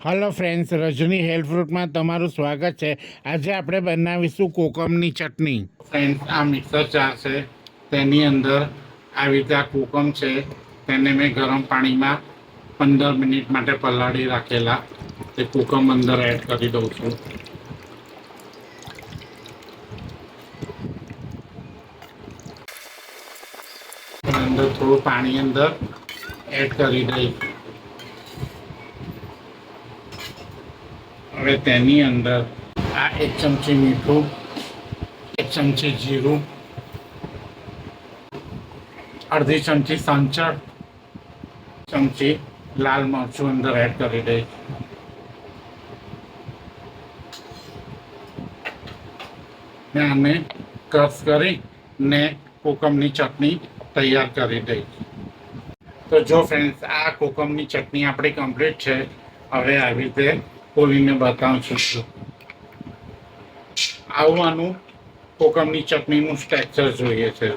Hello friends, રજની health ફ્રૂટમાં તમારું સ્વાગત છે. આજે આપણે બનાવીશું કોકમની ચટણી. ફ્રેન્ડ્સ, આ મિક્સર જાર છે, તેની અંદર આવી રીતે આ કોકમ છે, તેને મેં ગરમ પાણીમાં 15 મિનિટ માટે પલાળી રાખેલા. તે કોકમ અંદર એડ કરી દઉં છું. અંદર થોડું પાણી અંદર એડ કરી દઈશ. હવે તેની અંદર આ 1 ચમચી મીઠું, 1 ચમચી જીરું, અડધી ચમચી સંચળ, ચમચી લાલ મરચું અંદર એડ કરી દઈશ. આને ક્રશ કરીને કોકમની ચટણી તૈયાર કરી દઈશ. તો જો ફ્રેન્ડ્સ, આ કોકમની ચટણી આપણી કમ્પ્લીટ છે. હવે આવી રીતે ખોલીને બતાવું છું. આવવાનું કોકમની ચટણીનું સ્ટ્રક્ચર જોઈએ છે.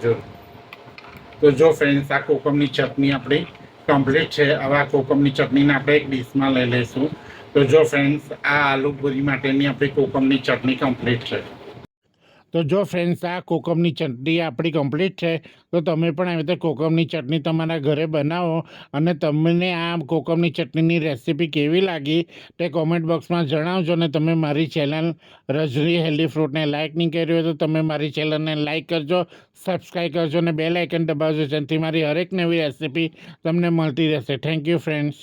જો ફ્રેન્ડ્સ, આ કોકમની ચટણી આપણી કમ્પ્લીટ છે. હવે આ કોકમની ચટણીને આપણે એક ડીશમાં લઈ લઈશું. તો જો ફ્રેન્ડ્સ, આ આલુ પૂરી માટેની આપણી કોકમની ચટણી કમ્પ્લીટ છે. તો જો ફ્રેન્ડ્સ, આ કોકમની ચટણી આપણી કમ્પ્લીટ છે. તો તમે પણ આવી રીતે કોકમની ચટણી તમારા ઘરે બનાવો અને તમને આ કોકમની ચટણીની રેસીપી કેવી લાગી તે કોમેન્ટ બોક્સમાં જણાવજો. અને તમે મારી ચેનલ રજની હેલ્ધી ફ્રૂટને લાઇક નહીં કરી હોય તો તમે મારી ચેનલને લાઇક કરજો, સબસ્ક્રાઈબ કરજો અને બેલ આઇકન દબાવજો, જેથી મારી હરેક નવી રેસીપી તમને મળતી રહેશે. Thank you friends.